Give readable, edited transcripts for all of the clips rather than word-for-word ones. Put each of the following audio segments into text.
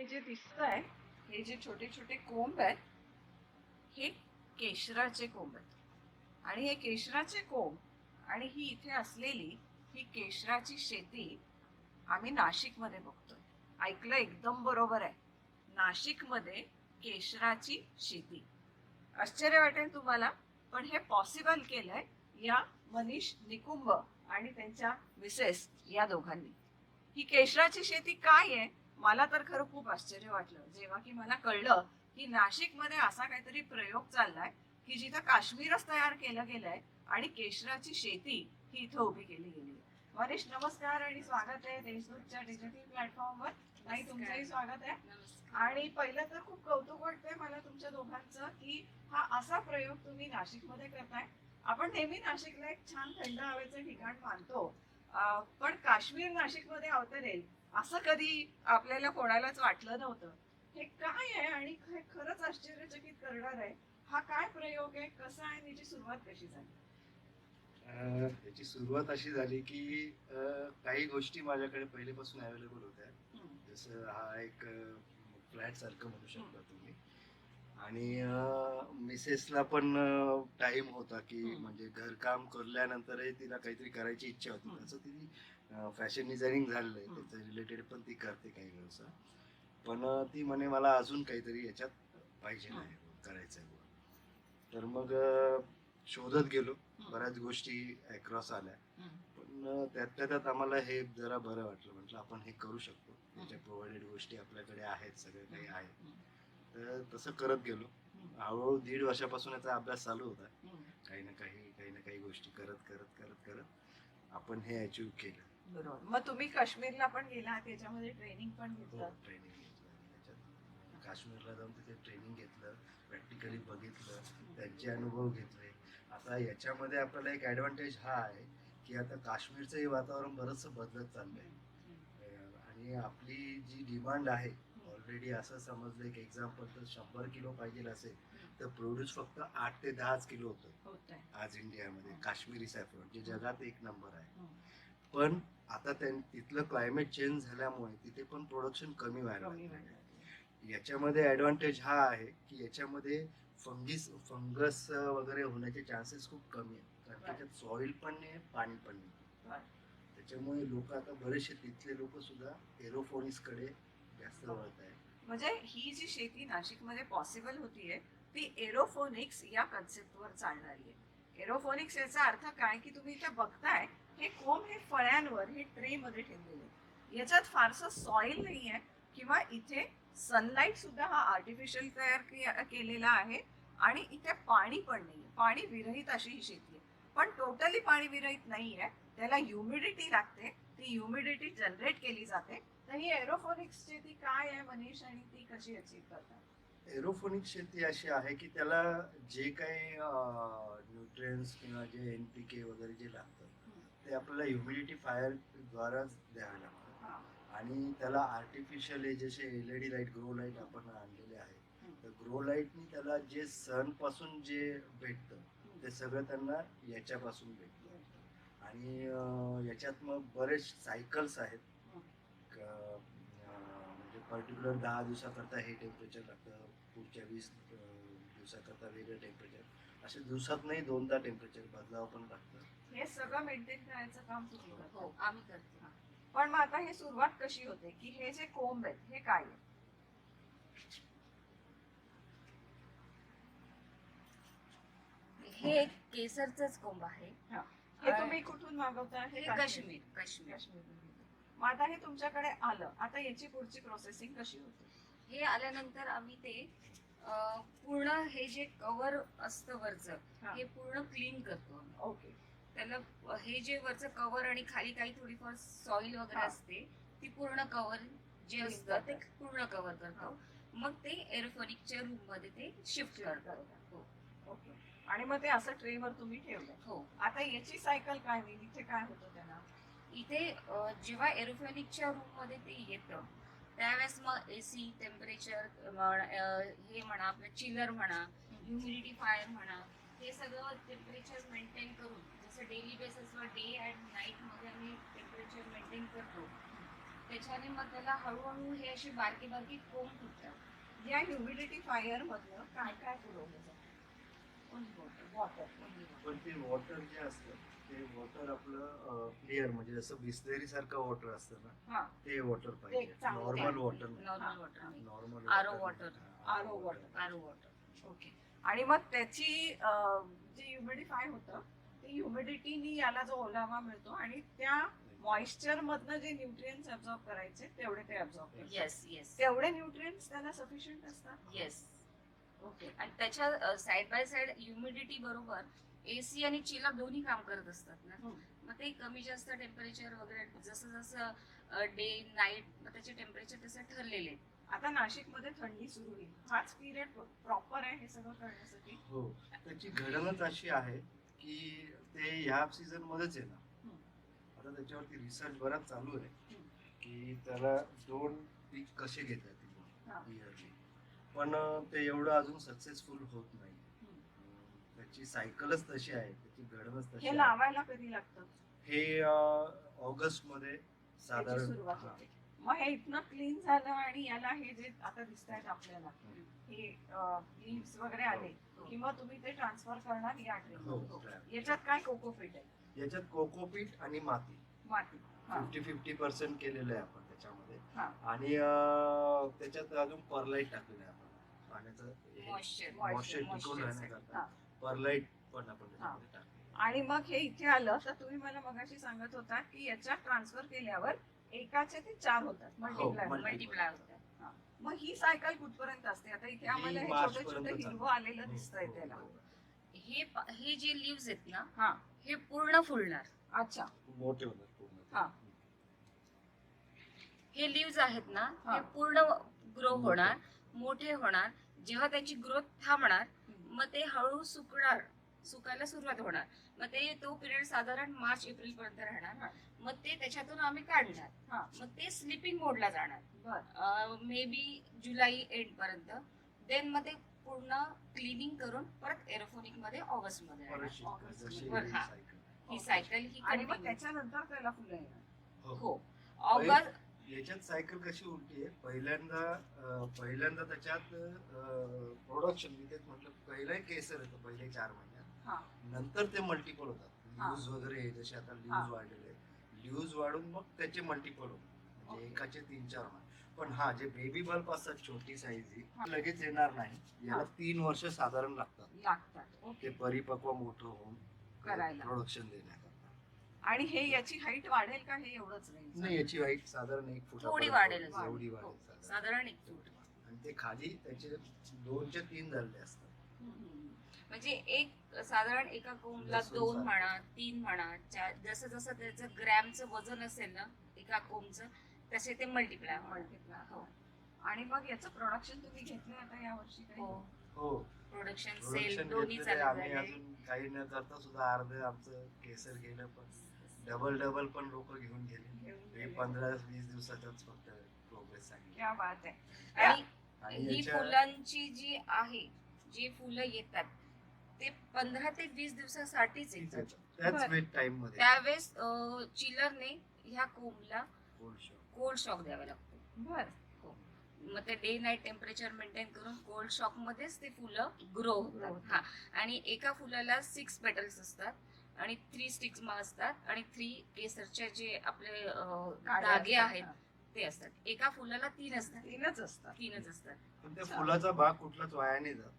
हे जे दिसतंय, हे जे छोटे छोटे कोंब आहेत, हे केशराचे कोंब आहेत. आणि हे केशराचे कोंब आणि ही इथे असलेली ही केशराची शेती आम्ही नाशिकमध्ये बघतोय. ऐकलं एकदम बरोबर आहे. नाशिकमध्ये केशराची शेती. आश्चर्य वाटेल तुम्हाला, पण हे पॉसिबल केलंय या मनीष निकुंभ आणि त्यांच्या मिसेस या दोघांनी. ही केशराची शेती काय आहे, मला तर खरं खूप आश्चर्य वाटलं जेव्हा की मला कळलं की नाशिकमध्ये असा काहीतरी प्रयोग चाललाय की जिथं काश्मीरच तयार केलं गेलंय आणि केशराची शेती ही इथं उभी केली गेली. मनीष, नमस्कार आणि स्वागत आहे देशदूतच्या डिजिटल प्लॅटफॉर्मवर. नाही, तुमचंही स्वागत आहे. आणि पहिलं तर खूप कौतुक वाटतंय मला तुमच्या दोघांचं की हा असा प्रयोग तुम्ही नाशिकमध्ये करताय. आपण नेहमी नाशिकला एक छान थंड हवेचं ठिकाण मानतो, पण काश्मीर नाशिकमध्ये अवतरेल असं कधी आपल्याला कोणालाच वाटलं नव्हतं. हे काय आहे आणि हे खरंच आश्चर्यचकित करणार आहे. हा काय प्रयोग आहे, कसा आहे, त्याची सुरुवात कशी झाली? त्याची सुरुवात अशी झाली की काही गोष्टी माझ्याकडे पहिलेपासून अवेलेबल होत्या. जसं हा एक फ्लॅट सारखं म्हणू शकता तुम्ही. आणि मिसेसला पण टाइम होता की म्हणजे घरकाम करल्यानंतरही तिला काहीतरी करायची इच्छा होती. तसं तिने फॅशन डिझायनिंग झालेलं आहे, त्याचं रिलेटेड पण ती करते काही व्यवसाय. पण ती म्हणे मला अजून काहीतरी याच्यात पाहिजे आहे, करायचं आहे. तर मग शोधत गेलो, बऱ्याच गोष्टी अक्रॉस आल्या. पण त्यातल्या त्यात आम्हाला हे जरा बरं वाटलं, म्हटलं आपण हे करू शकतो, त्याच्या प्रोव्हाइडेड गोष्टी आपल्याकडे आहेत, सगळं काही आहे. तर तसं करत गेलो. हळूहळू 1.5 वर्षापासून याचा अभ्यास चालू होता. काही ना काही गोष्टी करत करत करत करत आपण हे अचीव केलं. बरोबर. मग तुम्ही काश्मीरला पण गेला, त्याच्यामध्ये ट्रेनिंग पण घेतलं? ट्रेनिंग घेतलं त्याच्यात. काश्मीरला जाऊन तिथे ट्रेनिंग घेतलं, प्रॅक्टिकली बघितलं, त्यांचे अनुभव घेतले. आता याच्यामध्ये आपल्याला एक ॲडव्हान्टेज हा आहे की आता काश्मीरचंही वातावरण बरंचसं बदलत चाललंय. आणि आपली जी डिमांड आहे, ऑलरेडी असं समजलं एक एक्झाम्पल, तर 100 किलो पाहिजे असेल तर प्रोड्यूस फक्त 8 ते 10 किलो होतं आज इंडियामध्ये. काश्मीरी सॅफ्रॉन जे जगात एक नंबर आहे. पण आता तिथलं क्लायमेट चेंज झाल्यामुळे तिथे पण प्रोडक्शन कमी व्हायला लागलं. याच्यामध्ये ॲडव्हान्टेज हा आहे की याच्यामध्ये फंगस वगैरे होण्याचे चान्सेस खूप कमी आहेत, कारण त्याच्यात सॉइल पण नाही, पाणी पण नाही. त्याच्यामुळे लोक आता बरेचसे तिथले लोक सुद्धा एरोफोनिक्स कडे जास्त वळत आहेत. म्हणजे ही जी शेती नाशिकमध्ये पॉसिबल होतीये ती एरोफोनिक्स या कन्सेप्टवर चालणारी आहे. एरोफोनिक्स याचा अर्थ काय की तुम्ही इथे बघताय हे कोंब हे फळ्यांवर हे ट्रे मध्ये ठेवलेले, याच्यात फारसं सॉइल नाहीये किंवा इथे सनलाईट सुद्धा हा आर्टिफिशियल तयार केलेला आहे. आणि इथे पाणी पण नाहीये, पाणी विरहित अशी ही शेती आहे. पण टोटली पाणी विरहित नाहीये, त्याला ह्युमिडिटी लागते, ती ह्युमिडिटी जनरेट केली जाते. तर ही एरोफोनिक्स शेती काय आहे मनीष, आणि ती कशी अचीव करतात? एरोफोनिक शेती अशी आहे की त्याला जे काही न्यूट्रिएंट्स किंवा जे NPK वगैरे जे लागतं ते आपल्याला ह्युमिडिफायर द्वाराच द्यावे लागतं. आणि त्याला आर्टिफिशियल जसे LED लाईट, ग्रो लाईट आपण आणलेले आहे, तर ग्रो लाईटनी त्याला जे सन पासून जे भेटतं ते सगळं त्यांना याच्यापासून भेटतं. आणि याच्यात मग बरेच सायकल्स आहेत. म्हणजे पर्टिक्युलर 10 दिवसाकरता हे टेम्परेचर लागतं, पुढच्या 20 दिवसाकरता वेगळं टेम्परेचर, असे दिवसात नाही 2दा टेम्परेचर बदलावं पण लागतं. हे सगळं मेंटेन करायचं काम तुम्ही करता? हो, आम्ही करतो. पण मग आता हे सुरुवात कशी होते की हे जे कोंब आहेत हे काय आहे? हे केसरचंच कोंब आहे. हे तुम्ही कुठून मागवता? हे काश्मीर. काश्मीर. मग आता हे तुमच्याकडे आलं, आता याची पुढची प्रोसेसिंग कशी होते? हे आल्यानंतर आम्ही ते पूर्ण हे जे कव्हर असतं वरचं, हे पूर्ण क्लीन करतो. ओके. त्याला हे जे वरचं कव्हर आणि खाली काही थोडीफार सॉइल वगैरे असते, ती पूर्ण कव्हर जे असतं ते पूर्ण कव्हर करतो. मग ते एरोफोनिकच्या रूम मध्ये ते शिफ्ट करतो. ओके. आणि मग ते असं ट्रेवर तुम्ही ठेवलं? हो. आता याची सायकल काय होईल, इथे काय होतं त्याला? इथे जेव्हा एरोफोनिकच्या रूम मध्ये ते येतं त्यावेळेस मग AC टेम्परेचर हे म्हणा, आपलं चिलर म्हणा, ह्युमिडिफायर म्हणा, हे सगळं टेम्परेचर मेंटेन करून, जसं डेली बेसिसवर डे अँड नाईट मध्ये आम्ही टेम्परेचर मेंटेन करतो, त्याच्याने मग त्याला हळूहळू हे असे बारके बारके कोंब फुटतात. या ह्युमिडिफायर मधलं काय काय पुरवलं जातं? वॉटर. पण ते वॉटर जे असतं ते वॉटर आपलं क्लिअर, म्हणजे जसं बिस्लेरी सारखं वॉटर असतं ना, हा, ते वॉटर पाहिजे. ते चांगलं. Normal water normal water normal RO water. RO water. आरो वॉटर. ओके. आणि मग त्याची जे ह्युमिडिफाय होतं ते ह्युमिडिटीनी याला जो ओलावा मिळतो आणि त्या मॉइश्चर मधनं जे न्यूट्रिएंट्स ऍब्झॉर्ब करायचे तेवढे ते ऍब्झॉर्ब करतात. येस येस तेवढे न्यूट्रिएंट्स त्याला सफिशियंट असतात. येस. ओके. आणि त्याच्या साइड बाय साइड ह्युमिडिटी बरोबर एसी आणि चिलर दोन्ही काम करत असतात ना. मग ते कमी जास्त टेम्परेचर वगैरे जसं जसं डे नाईट मग त्याचे टेम्परेचर तसं ठरलेले आहेत. आता नाशिक मध्ये थंडी सुरू होईल, हाच पिरियड प्रॉपर आहे हे सगळं करण्यासाठी? हो, त्याची घडणच अशी आहे की ते ह्या सीझन मध्येच आहे ना. आता त्याच्यावरती रिसर्च बराच चालू आहे की त्याला 2 पीक कसे घेतात हा. इयरली, पण ते एवढं अजून सक्सेसफुल होत नाही. त्याची सायकलच तशी आहे, त्याची घडणच तशी हे आहे. लावायला कधी लागतं? हे ऑगस्ट मध्ये त्याची साधारण सुरुवात हा. होते. मग हे इथनं क्लीन झालं आणि याला हे जे आता दिसत आहेत आपल्याला हे लीव्स वगैरे आले की मग तुम्ही ते ट्रान्सफर करणार या हो, ट्रेन. याच्यात काय कोकोपीट आहे? याच्यात कोकोपीट आणि माती माती. हा. 50-50% केलेलं आहे आपण त्याच्यामध्ये. हा. आणि त्याच्यात अजून परलाईट टाकलेलं आहे आपण, पाण्याचं Moisture. मॉइश्चर टिकून moisture राहण्याकरता हा. परलाईट पण आपण त्याच्यामध्ये टाकतो. आणि मग हे इथे आलं तर तुम्ही मला मगाशी सांगत होता की याच्यात ट्रान्सफर केल्यावर एकाचे ते 4 होतात मल्टिप्लाय. multiply. मल्टिप्लाय होतात. मग ही सायकल कुठपर्यंत असते? आता इथे आम्हाला हे मार्च छोटे छोटे पर्यंत हिरवं आलेलं दिसतंय त्याला. हे जे लिव्स आहेत ना हा. हे पूर्ण फुलणार. अच्छा. मोठे होतात पूर्ण. हा. हे लिव्स आहेत ना हा. हे पूर्ण ग्रो होणार, मोठे होणार. जेव्हा त्याची ग्रोथ थांबणार मग ते हळू सुकायला सुरुवात होणार. मग ते तो पिरियड साधारण मार्च एप्रिल पर्यंत राहणार. मग ते त्याच्यातून आम्ही काढणार. हा. मग ते स्लिपिंग मोडला जाणार बर. मे बी जुलै एंड पर्यंत. देन मग ते पूर्ण क्लिनिंग करून परत एरोफोनिक मध्ये ऑगस्ट मध्ये परत राहणार. शिकतात, जशी वर, हा. cycle. ही सायकल ही आणि मग continue. त्याच्यानंतर त्याला फुलं येणार. हो. हो ऑगस्ट याच्यात सायकल कशी उलटी आहे, पहिल्यांदा त्याच्यात प्रोडक्शन, मी तेच म्हटलं, पहिलं केसर येतं पहिले 4 महिन्यात. हा. नंतर ते मल्टिपल होतात. हा. ल्यूज वगैरे जसे आता हा. ल्यूज वाढलेले, ल्यूज वाढून मग त्याचे मल्टिपल होतात, म्हणजे ओके. एकाचे 3-4 महिने. पण हा, जे बेबी बल्ब असतात छोटी साईज ही हा. लगेच येणार नाही. याला हा. 3 वर्ष साधारण लागतात लागतात. ते ओके. परिपक्व मोठं होऊन करायला. प्रोडक्शन देण्याकरता. आणि हे याची हाईट वाढेल का? हे एवढंच नाही, नाही. याची हाईट साधारण 1 फूट थोडी वाढेलच. एवढी हो. वाढेल साधारण. साधारण 1 फूट. आणि ते खाली त्याचे 2 ते 3 झालेले असतात. म्हणजे एक साधारण एका कोंबला लसूण 2 सारखं. म्हणा 3 म्हणा 4 जसं जसं त्याचं ग्रॅमचं वजन असेल ना एका कोंबचं तसे ते मल्टिप्लाय मल्टिप्लाय. हो. आणि मग याचं प्रोडक्शन तुम्ही घेतलं आता या वर्षी काही? हो हो, प्रोडक्शन सेल प्रोडक्शन दोन्ही घेतलेलं आहे चालू आम्ही. झाले. अजून काही न करता सुद्धा अर्ध आमचं केसर गेलं, पण डबल पण लोक घेऊन गेले. घेऊन हे गेले. 15-20 दिवसातच फक्त प्रोग्रेस सांगितली. क्या बात आहे. आणि आणि ही याच्या फुलांची जी आहे जी फुलं येतात ते 15 ते 20 दिवसासाठीच येतात. त्याच बरं. वेट टाइम मध्ये त्यावेळेस चिलरने ह्या कोंबला Cold shock. कोल्ड शॉक द्यावा लागतो. बर. मग ते डे नाईट टेम्परेचर मेंटेन करून कोल्ड शॉक मध्येच ते फुलं ग्रो Grow होतात. होतात. हा. आणि एका फुलाला 6 पेटल्स असतात आणि 3 स्टिग्मा असतात आणि 3 केसरचे जे आपले धागे आहेत ते असतात. एका फुलाला 3 असतात. 3च असतात. 3च असतात. पण त्या फुलाचा भाग कुठलाच वाया नाही जात.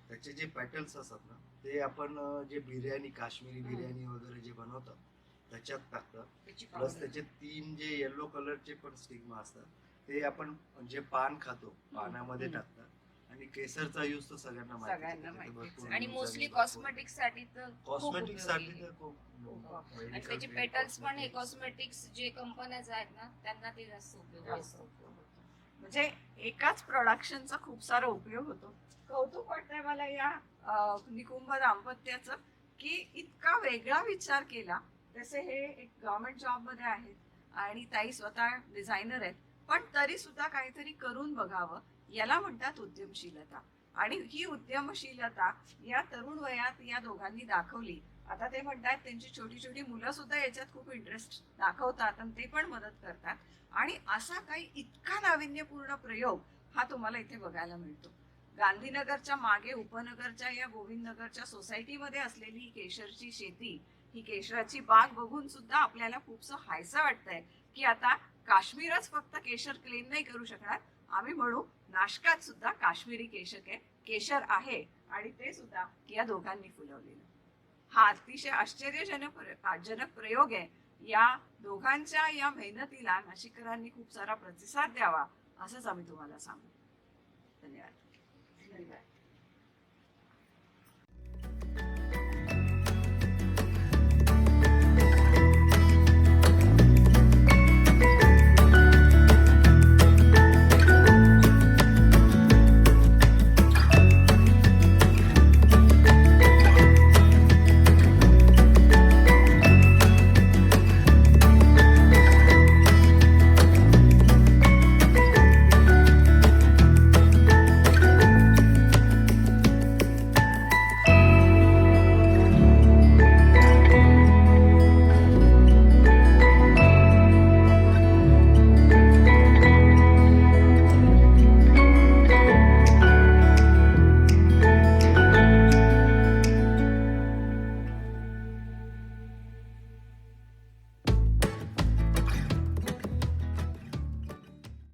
त्याचे जे पॅटल्स असतात ना, ते आपण जे बिर्याणी, काश्मीरी बिर्याणी वगैरे जे बनवतात त्याच्यात टाकतात. त्याची प्लस powder. त्याचे 3 जे येलो कलरचे पण स्टिग्मा असतात ते आपण जे पान खातो पानामध्ये टाकतात. आणि केसरचा यूज तर सगळ्यांना सगळ्यांना माहिती माहितीच आणि मोस्टली कॉस्मेटिक्स साठी तर खूप कॉस्मेटिक साठी उपयोगी. तर खूप आणि medical त्याचे grade पेटल्स पण हे cosmetics. कॉस्मेटिक्स जे कंपन्याज आहेत ना त्यांना ते जास्त उपयोगी असतात. म्हणजे एकाच प्रोडक्शनचा खूप सारा उपयोग होतो. कौतुक वाटतंय मला या निकुंभ दाम्पत्याचं की इतका वेगळा विचार केला. तसे हे एक गव्हर्नमेंट जॉब मध्ये आहेत आणि ताई स्वतः डिझायनर आहेत, पण तरी सुद्धा काहीतरी करून बघावं, याला म्हणतात उद्यमशीलता. आणि ही उद्यमशीलता या तरुण वयात या दोघांनी दाखवली. आता ते म्हणतात त्यांची छोटी छोटी मुलं सुद्धा याच्यात खूप इंटरेस्ट दाखवतात आणि ते पण मदत करतात. आणि असा काही इतका नाविन्यपूर्ण प्रयोग हा तुम्हाला इथे बघायला मिळतो. गांधीनगरच्या मागे उपनगरच्या या गोविंदनगरच्या सोसायटीमध्ये असलेली ही केशरची शेती, ही केशराची बाग बघून सुद्धा आपल्याला खूपसं हायसं वाटतंय की आता काश्मीरच फक्त केशर क्लेम नाही करू शकणार, आम्ही म्हणू नाशकात सुद्धा काश्मीरी केशर आहे आणि ते सुद्धा या दोघांनी फुलवलेलं. हा अतिशय आश्चर्यजनक प्रयोग आहे. या दोघांच्या या मेहनतीला नाशिककरांनी खूप सारा प्रतिसाद द्यावा असंच आम्ही तुम्हाला सांगू. धन्यवाद. धन्यवाद.